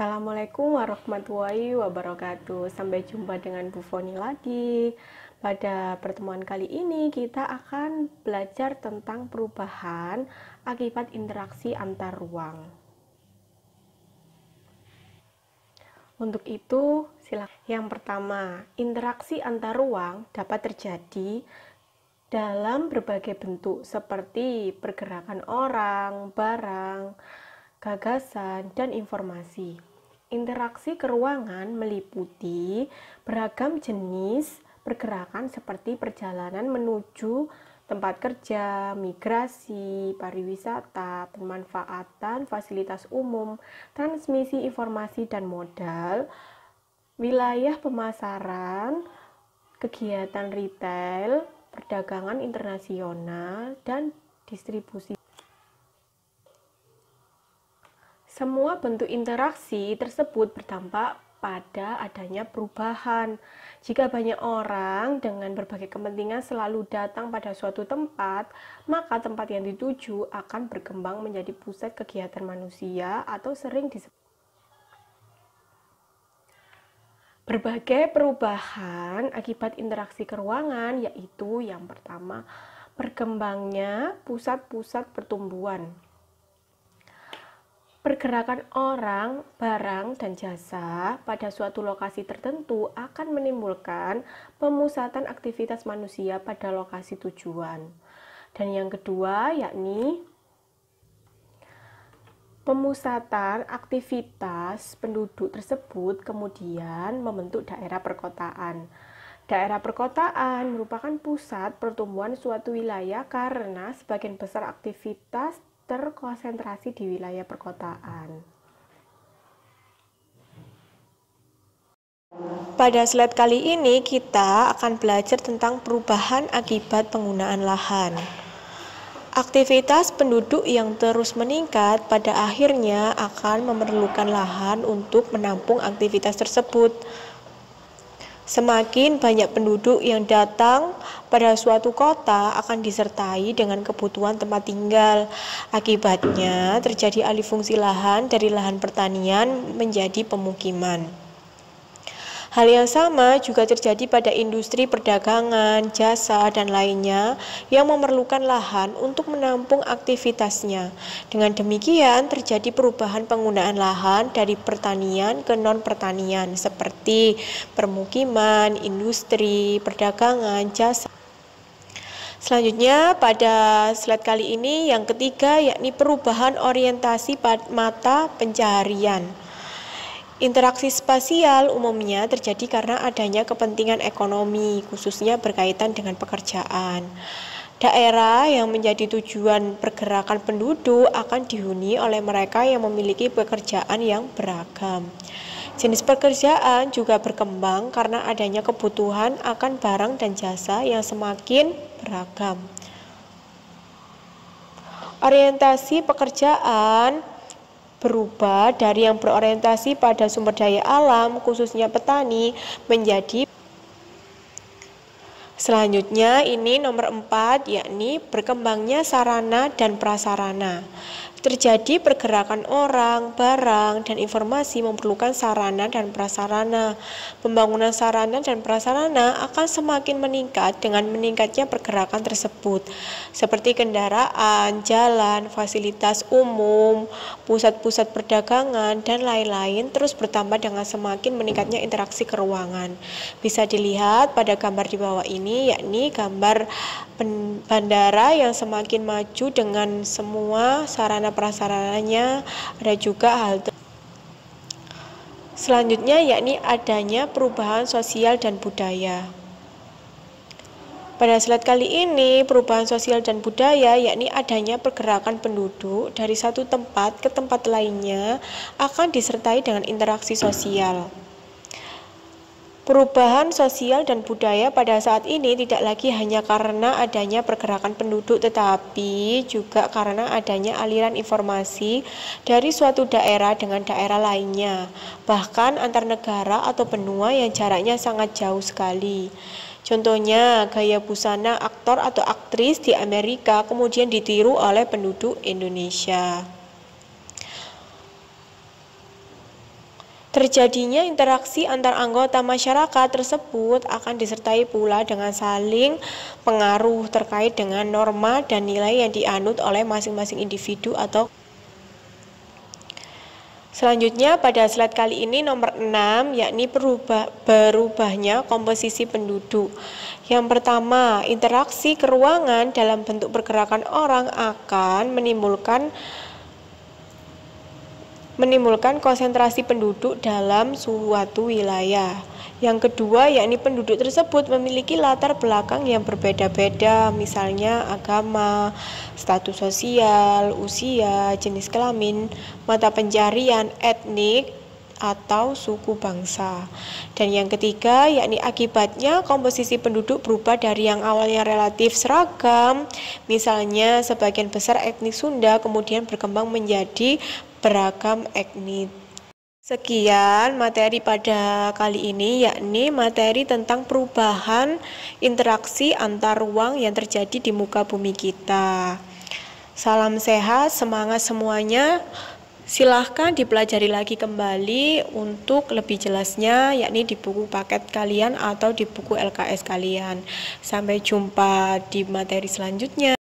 Assalamualaikum warahmatullahi wabarakatuh. Sampai jumpa dengan Bu Foni lagi. Pada pertemuan kali ini kita akan belajar tentang perubahan akibat interaksi antar ruang. Untuk itu, silakan. Yang pertama, interaksi antar ruang dapat terjadi dalam berbagai bentuk seperti pergerakan orang, barang, gagasan, dan informasi. Interaksi keruangan meliputi beragam jenis pergerakan seperti perjalanan menuju tempat kerja, migrasi, pariwisata, pemanfaatan fasilitas umum, transmisi informasi dan modal, wilayah pemasaran, kegiatan retail, perdagangan internasional, dan distribusi. Semua bentuk interaksi tersebut berdampak pada adanya perubahan. Jika banyak orang dengan berbagai kepentingan selalu datang pada suatu tempat, maka tempat yang dituju akan berkembang menjadi pusat kegiatan manusia atau sering disebut. Berbagai perubahan akibat interaksi keruangan, yaitu yang pertama, berkembangnya pusat-pusat pertumbuhan. Pergerakan orang, barang, dan jasa pada suatu lokasi tertentu akan menimbulkan pemusatan aktivitas manusia pada lokasi tujuan. Dan yang kedua, yakni pemusatan aktivitas penduduk tersebut kemudian membentuk daerah perkotaan. Daerah perkotaan merupakan pusat pertumbuhan suatu wilayah karena sebagian besar aktivitas terkonsentrasi di wilayah perkotaan. Pada slide kali ini kita akan belajar tentang perubahan akibat penggunaan lahan. Aktivitas penduduk yang terus meningkat pada akhirnya akan memerlukan lahan untuk menampung aktivitas tersebut. Semakin banyak penduduk yang datang pada suatu kota akan disertai dengan kebutuhan tempat tinggal. Akibatnya terjadi alih fungsi lahan dari lahan pertanian menjadi pemukiman. Hal yang sama juga terjadi pada industri perdagangan, jasa, dan lainnya yang memerlukan lahan untuk menampung aktivitasnya. Dengan demikian, terjadi perubahan penggunaan lahan dari pertanian ke non-pertanian, seperti permukiman, industri, perdagangan, jasa. Selanjutnya, pada slide kali ini yang ketiga, yakni perubahan orientasi mata pencaharian. Interaksi spasial umumnya terjadi karena adanya kepentingan ekonomi, khususnya berkaitan dengan pekerjaan. Daerah yang menjadi tujuan pergerakan penduduk akan dihuni oleh mereka yang memiliki pekerjaan yang beragam. Jenis pekerjaan juga berkembang karena adanya kebutuhan akan barang dan jasa yang semakin beragam. Orientasi pekerjaan berubah dari yang berorientasi pada sumber daya alam, khususnya petani, menjadi. Selanjutnya ini nomor 4, yakni berkembangnya sarana dan prasarana. Terjadi pergerakan orang, barang, dan informasi memerlukan sarana dan prasarana. Pembangunan sarana dan prasarana akan semakin meningkat dengan meningkatnya pergerakan tersebut, seperti kendaraan, jalan, fasilitas umum, pusat-pusat perdagangan, dan lain-lain terus bertambah dengan semakin meningkatnya interaksi keruangan. Bisa dilihat pada gambar di bawah ini, yakni gambar bandara yang semakin maju dengan semua sarana prasarananya, ada juga halte. Selanjutnya yakni adanya perubahan sosial dan budaya. Pada slide kali ini, perubahan sosial dan budaya yakni adanya pergerakan penduduk dari satu tempat ke tempat lainnya akan disertai dengan interaksi sosial. Perubahan sosial dan budaya pada saat ini tidak lagi hanya karena adanya pergerakan penduduk, tetapi juga karena adanya aliran informasi dari suatu daerah dengan daerah lainnya, bahkan antar negara atau benua yang jaraknya sangat jauh sekali. Contohnya, gaya busana aktor atau aktris di Amerika kemudian ditiru oleh penduduk Indonesia. Terjadinya interaksi antar anggota masyarakat tersebut akan disertai pula dengan saling pengaruh terkait dengan norma dan nilai yang dianut oleh masing-masing individu atau. Selanjutnya pada slide kali ini nomor 6 yakni berubahnya komposisi penduduk. Yang pertama, interaksi keruangan dalam bentuk pergerakan orang akan menimbulkan konsentrasi penduduk dalam suatu wilayah. Yang kedua, yakni penduduk tersebut memiliki latar belakang yang berbeda-beda, misalnya agama, status sosial, usia, jenis kelamin, mata pencarian, etnik, atau suku bangsa. Dan yang ketiga, yakni akibatnya komposisi penduduk berubah dari yang awalnya relatif seragam, misalnya sebagian besar etnik Sunda kemudian berkembang menjadi beragam etnik. Sekian materi pada kali ini, yakni materi tentang perubahan interaksi antar ruang yang terjadi di muka bumi kita. Salam sehat, semangat semuanya. Silahkan dipelajari lagi kembali untuk lebih jelasnya, yakni di buku paket kalian atau di buku LKS kalian. Sampai jumpa di materi selanjutnya.